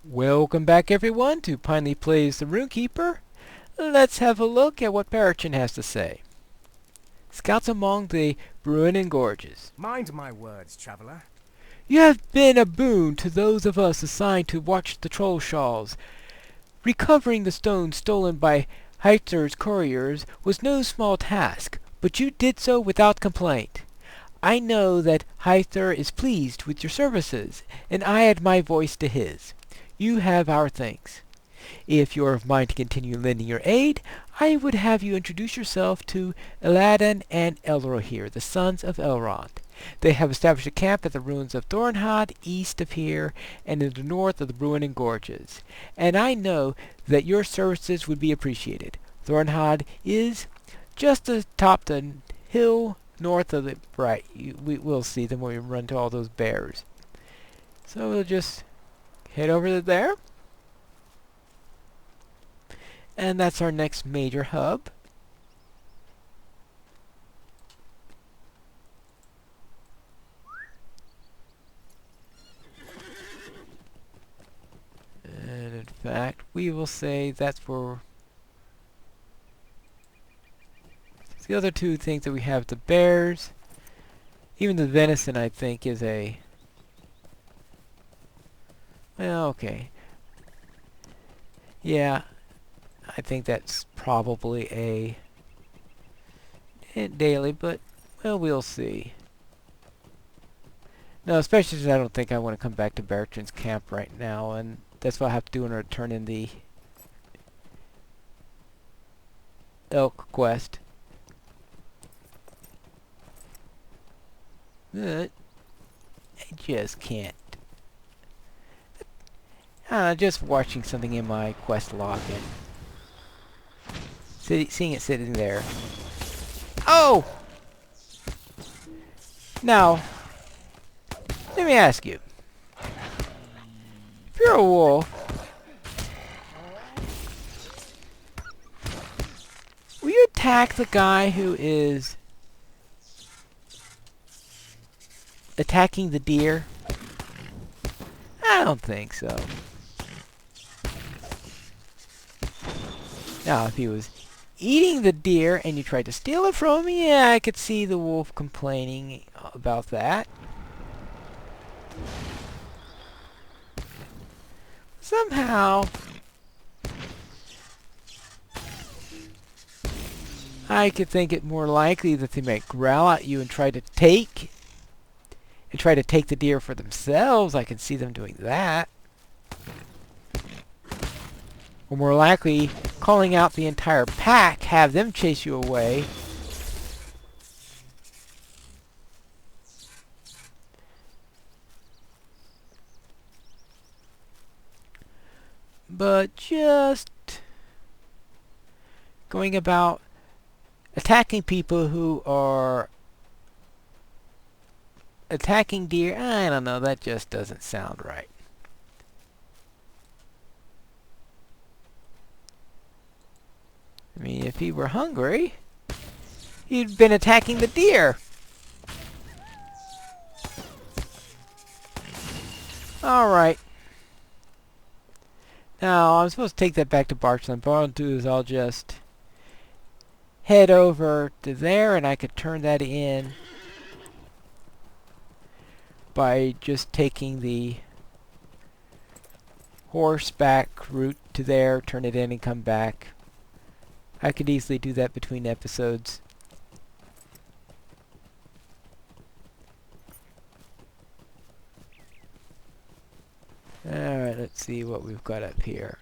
Welcome back everyone to Pinely Plays the Rune-keeper. Let's have a look at what Barachin has to say. Scouts among the Bruinen Gorges. Mind my words, traveller. You have been a boon to those of us assigned to watch the Trollshaws. Recovering the stones stolen by Heiter's couriers was no small task, but you did so without complaint. I know that Heiter is pleased with your services, and I add my voice to his. You have our thanks. If you're of mind to continue lending your aid, I would have you introduce yourself to Aladdin and LOTRO here, the sons of Elrond. They have established a camp at the ruins of Thornhod, east of here, and in the north of the Bruinen Gorges. And I know that your services would be appreciated. Thornhod is just atop the hill north of the bright. We'll see them when we run to all those bears. So we'll just head over there. And that's our next major hub. And in fact, we will say that's for the other two things that we have, the bears. Even the venison, I think, is a... Well, okay. Yeah, I think that's probably a daily, but, well, we'll see. No, especially since I don't think I want to come back to Barachin's camp right now, and that's what I have to do in order to turn in the elk quest. But I just can't. Just watching something in my quest log and seeing it sitting there. Oh! Now, let me ask you. If you're a wolf, will you attack the guy who is attacking the deer? I don't think so. Now, if he was eating the deer and you tried to steal it from him, yeah, I could see the wolf complaining about that. Somehow, I could think it more likely that they might growl at you and try to take the deer for themselves. I can see them doing that. Or more likely, calling out the entire pack, have them chase you away. But just going about attacking people who are attacking deer, I don't know, that just doesn't sound right. I mean, if he were hungry, he'd been attacking the deer. Alright. Now, I'm supposed to take that back to Barchland, but what I'll do is I'll just head over to there, and I could turn that in by just taking the horseback route to there, turn it in and come back. I could easily do that between episodes. Alright, let's see what we've got up here.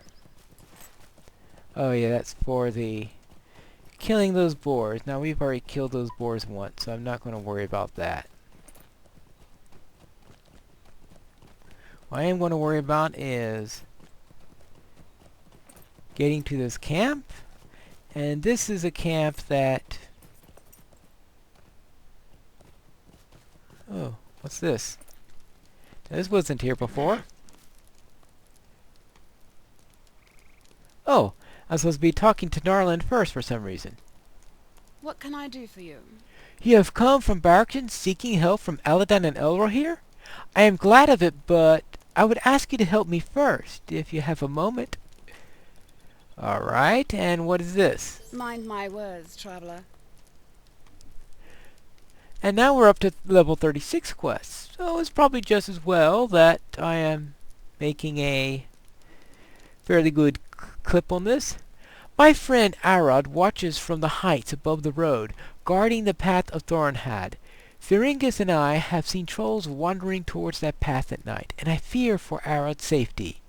Oh yeah, that's for the killing those boars. Now we've already killed those boars once, so I'm not going to worry about that. What I am going to worry about is getting to this camp. And this is a camp that... Oh, what's this? This wasn't here before. Oh, I was supposed to be talking to Narland first for some reason. What can I do for you? You have come from Barrington seeking help from Aladdin and Elro here? I am glad of it, but I would ask you to help me first, if you have a moment. Alright, and what is this? Mind my words, traveler. And now we're up to level 36 quests, so it's probably just as well that I am making a fairly good clip on this. My friend Arod watches from the heights above the road, guarding the path of Thornhad. Thuringus and I have seen trolls wandering towards that path at night, and I fear for Arod's safety.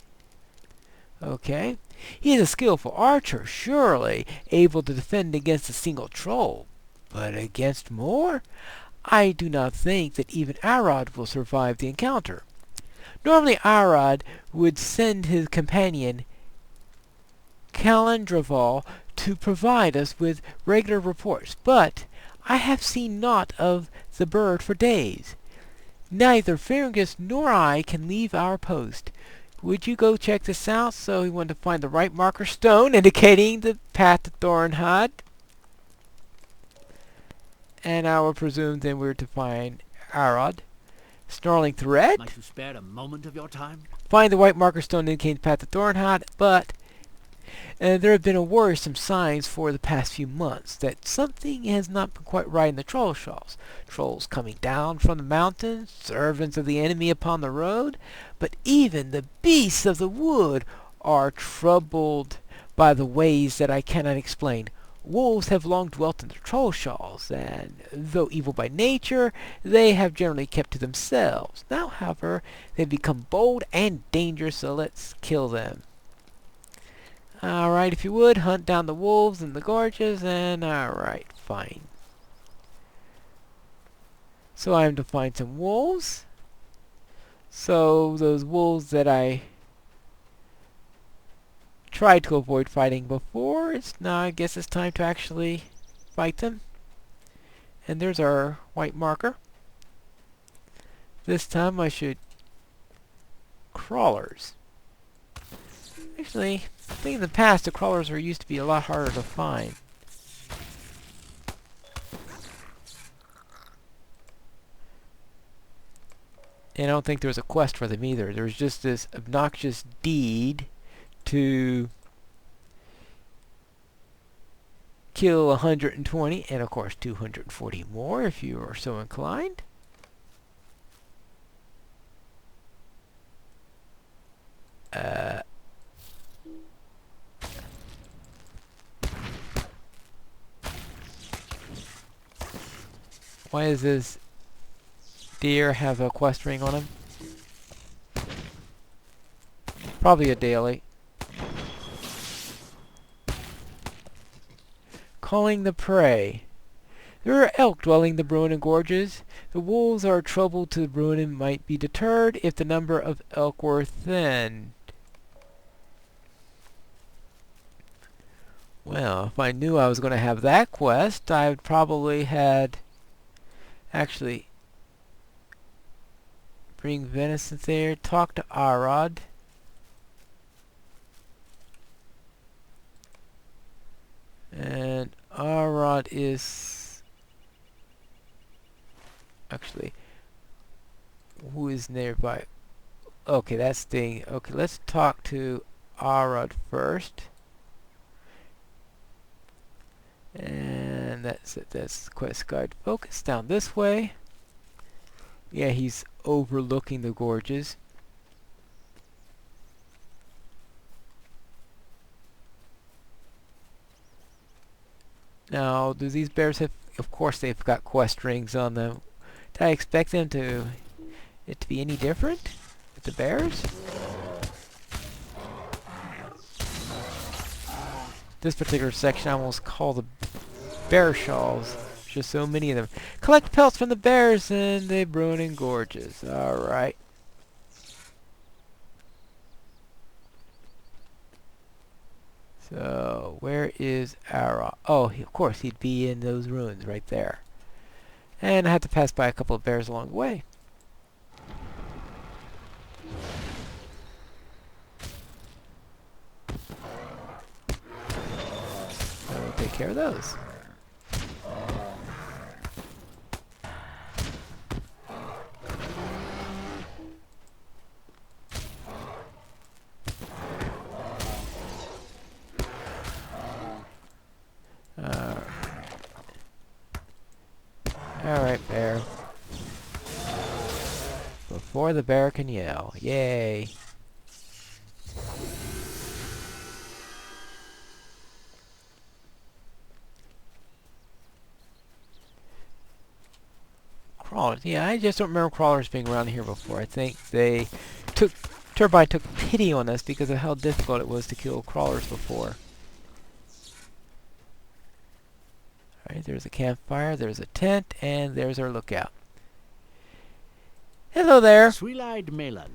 Okay. He is a skillful archer, surely, able to defend against a single troll. But against more? I do not think that even Arod will survive the encounter. Normally Arod would send his companion Calandraval to provide us with regular reports, but I have seen naught of the bird for days. Neither Fergus nor I can leave our post. Would you go check this out? So we want to find the right marker stone indicating the path to Thornhad. And I will presume then we're to find Arod. Snarling threat. Might you spare a moment of your time? Find the white marker stone indicating the path to Thornhad, but there have been worrisome signs for the past few months that something has not been quite right in the Trollshaws. Trolls coming down from the mountains, servants of the enemy upon the road, but even the beasts of the wood are troubled by the ways that I cannot explain. Wolves have long dwelt in the Trollshaws, and though evil by nature, they have generally kept to themselves. Now, however, they've become bold and dangerous, so let's kill them. Alright, if you would, hunt down the wolves in the gorges, and alright, fine. So I am to find some wolves. So those wolves that I tried to avoid fighting before, now I guess it's time to actually fight them. And there's our white marker. This time I should crawlers. Actually, I think in the past the crawlers used to be a lot harder to find. And I don't think there was a quest for them either. There was just this obnoxious deed to kill 120 and of course 240 more if you are so inclined. Why does this deer have a quest ring on him? Probably a daily. Calling the prey. There are elk dwelling in the Bruinen Gorges. The wolves are trouble to the Bruinen might be deterred if the number of elk were thinned. Well, if I knew I was going to have that quest, I would probably had actually bring venison there, talk to Arod. And Arod is actually who is nearby? Okay, that's the okay, let's talk to Arod first. And that's it. That's quest guide focus down this way. Yeah, he's overlooking the gorges. Now, do these bears have... Of course they've got quest rings on them. Did I expect them to... it to be any different with the bears? This particular section I almost call the bear shawls. There's just so many of them. Collect pelts from the bears in the Bruinen Gorges. Alright. So, where is Ara? Oh, of course, he'd be in those ruins right there. And I had to pass by a couple of bears along the way. So, we'll take care of those. Alright, bear. Before the bear can yell. Yay. Crawlers. Yeah, I just don't remember crawlers being around here before. I think Turbine took pity on us because of how difficult it was to kill crawlers before. Alright, there's a campfire, there's a tent, and there's our lookout. Hello there! Sweet-eyed Malin.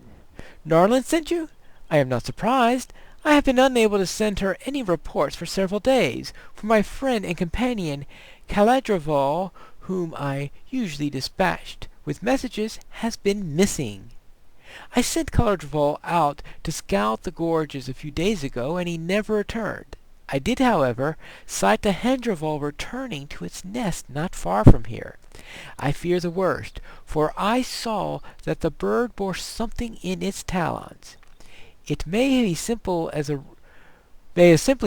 Narlin sent you? I am not surprised. I have been unable to send her any reports for several days, for my friend and companion Caladrival, whom I usually dispatched with messages, has been missing. I sent Caladrival out to scout the gorges a few days ago, and he never returned. I did, however, sight the Hendrival returning to its nest not far from here. I fear the worst, for I saw that the bird bore something in its talons. It may have simply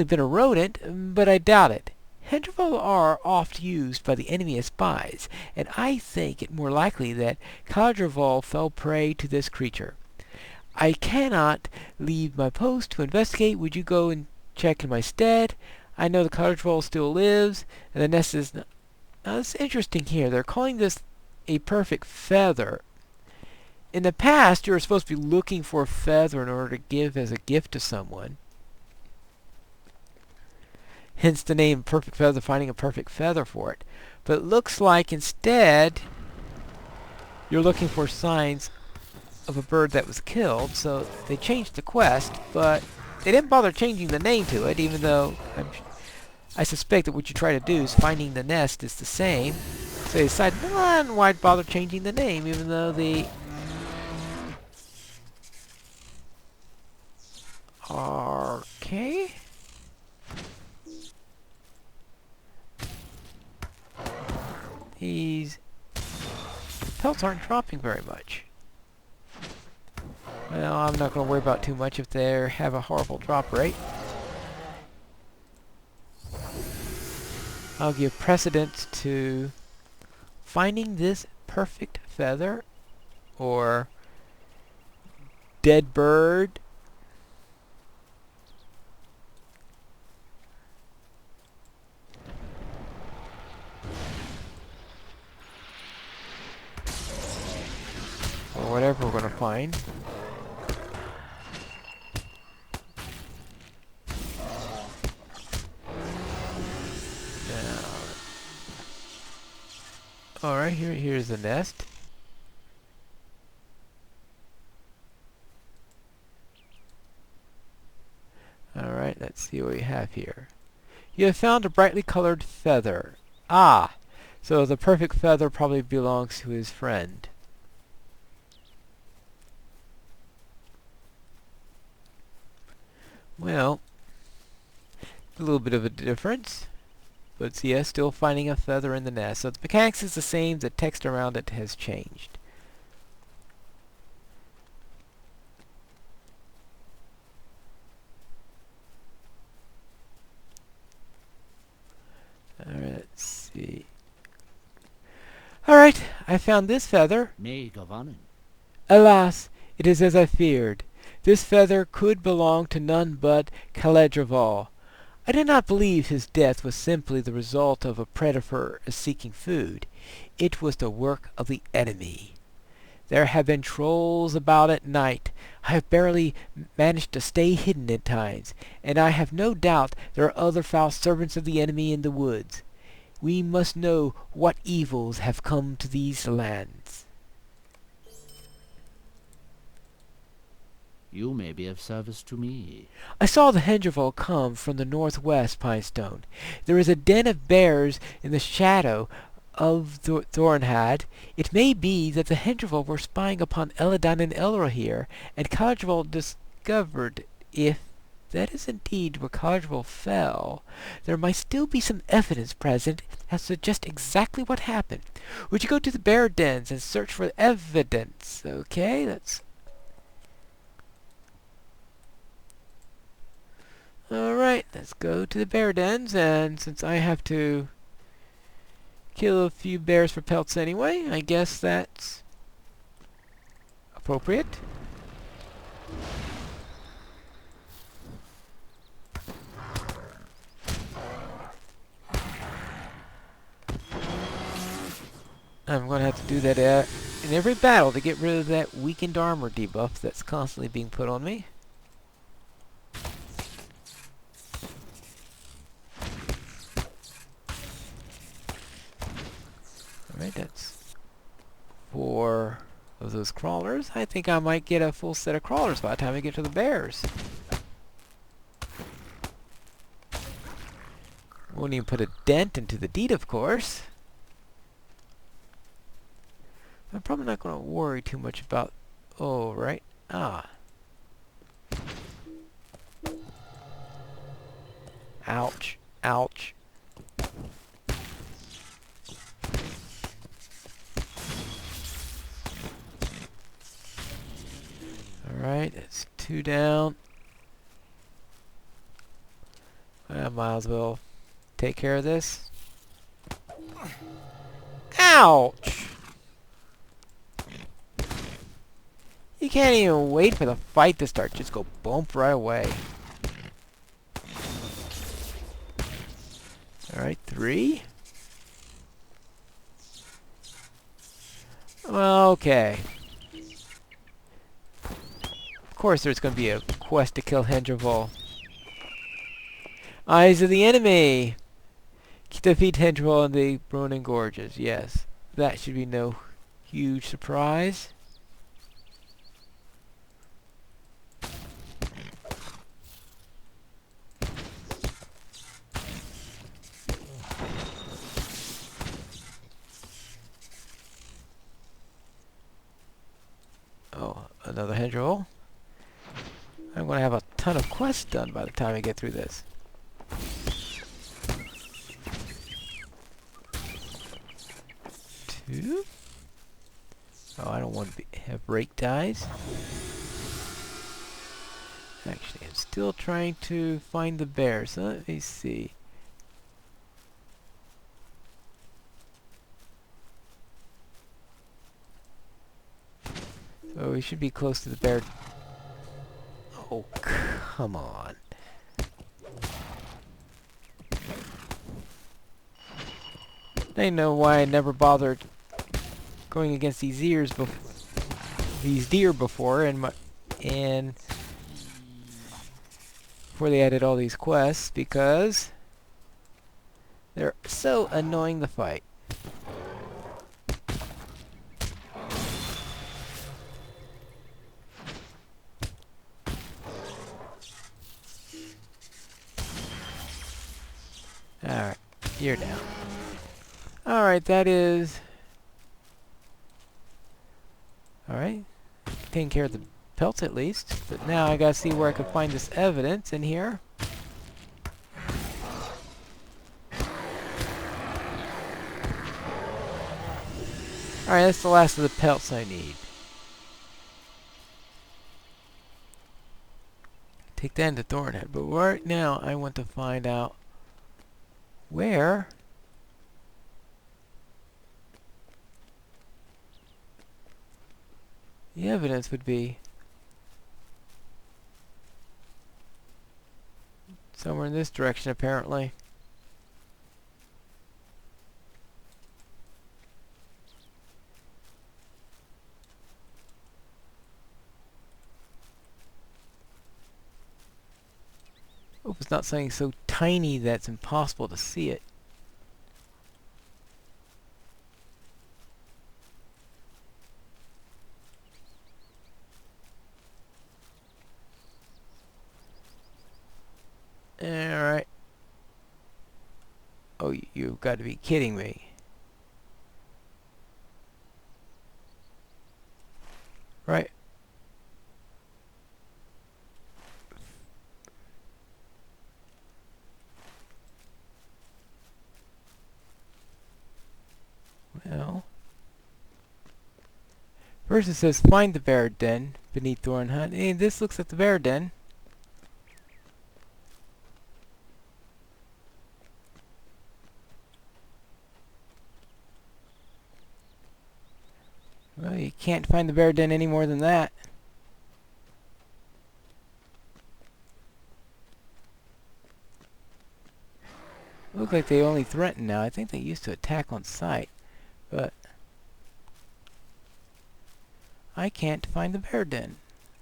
been a rodent, but I doubt it. Hendrival are oft used by the enemy as spies, and I think it more likely that Caladrival fell prey to this creature. I cannot leave my post to investigate. Would you go and check in my stead? I know the Caladrival still lives, and the nest is not... Now, it's interesting here. They're calling this a perfect feather. In the past, you were supposed to be looking for a feather in order to give as a gift to someone. Hence the name Perfect Feather, finding a perfect feather for it. But it looks like instead you're looking for signs of a bird that was killed, so they changed the quest, but they didn't bother changing the name to it, even though I suspect that what you try to do is finding the nest is the same. So they decided, why bother changing the name, even though the... Okay. These pelts aren't dropping very much. Well, I'm not going to worry about too much if they have a horrible drop rate. I'll give precedence to finding this perfect feather or dead bird. Or whatever we're going to find. Alright, here's the nest. Alright, let's see what we have here. You have found a brightly colored feather. Ah! So the perfect feather probably belongs to his friend. Well, a little bit of a difference. But yeah, still finding a feather in the nest. So the mechanics is the same, the text around it has changed. Alright, let's see. Alright, I found this feather. Nay, Govanen. Alas, it is as I feared. This feather could belong to none but Caladrival. I did not believe his death was simply the result of a predator seeking food. It was the work of the enemy. There have been trolls about at night. I have barely managed to stay hidden at times, and I have no doubt there are other foul servants of the enemy in the woods. We must know what evils have come to these lands. You may be of service to me. I saw the Hendrival come from the northwest, Pinestone. There is a den of bears in the shadow of Thornhad. It may be that the Hendrival were spying upon Eladon and Elra here, and Caladrival discovered. If that is indeed where Caladrival fell, there might still be some evidence present as to just exactly what happened. Would you go to the bear dens and search for evidence? Okay, let's... Alright, let's go to the bear dens, and since I have to kill a few bears for pelts anyway. I guess that's appropriate. I'm going to have to do that in every battle to get rid of that weakened armor debuff that's constantly being put on me. Alright, that's 4 of those crawlers. I think I might get a full set of crawlers by the time I get to the bears. Won't even put a dent into the deed, of course. I'm probably not going to worry too much about... Oh, right. Ah. Ouch. Ouch. Alright, that's 2 down. I might as well take care of this. Ouch! You can't even wait for the fight to start. Just go bump right away. Alright, 3. Okay. Of course there's going to be a quest to kill Hendraval. Eyes of the enemy! Defeat Hendraval in the Bruinen Gorges. Yes. That should be no huge surprise. Oh, another Hendraval. I'm going to have a ton of quests done by the time I get through this. Two. Oh, I don't want to have break dies. Actually, I'm still trying to find the bears. So let me see. So we should be close to the bear. Oh, come on. I know why I never bothered going against these deer before, and before they added all these quests, because they're so annoying to fight. Alright, you're down. Alright, that is... Alright, taking care of the pelts at least. But now I gotta see where I can find this evidence in here. Alright, that's the last of the pelts I need. Take that into Thornhead. But right now I want to find out where the evidence would be. Somewhere in this direction, apparently. Hope it's not something so tiny that it's impossible to see it. Alright. Oh, you've got to be kidding me. Right. Well. First it says find the bear den beneath Thornhead. Hey, this looks like the bear den. You can't find the bear den any more than that. Look like they only threaten now. I think they used to attack on sight, but I can't find the bear den.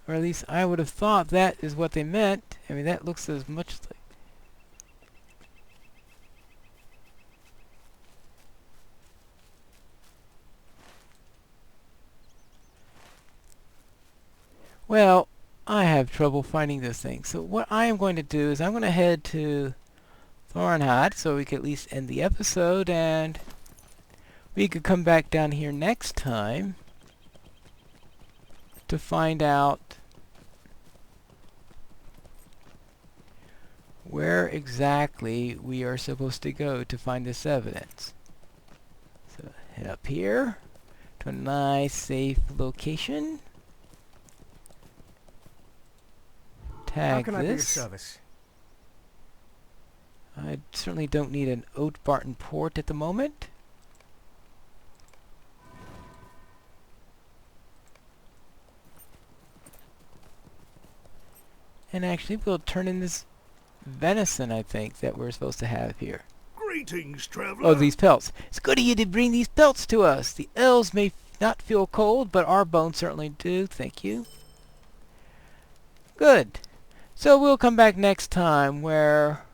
Or at least I would have thought that is what they meant. I mean, that looks as much like... Well, I have trouble finding this thing. So what I am going to do is I'm going to head to Thornhide so we can at least end the episode, and we could come back down here next time to find out where exactly we are supposed to go to find this evidence. So head up here to a nice safe location. How Tag can I be of this. service? I certainly don't need an Oat Barton port at the moment. And actually we'll turn in this venison, I think, that we're supposed to have here. Greetings, traveler. Oh, these pelts. It's good of you to bring these pelts to us. The elves may not feel cold, but our bones certainly do. Thank you. Good. So we'll come back next time where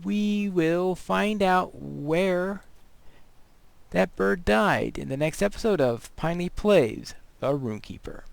we will find out where that bird died in the next episode of Piney Plays the Rune-keeper.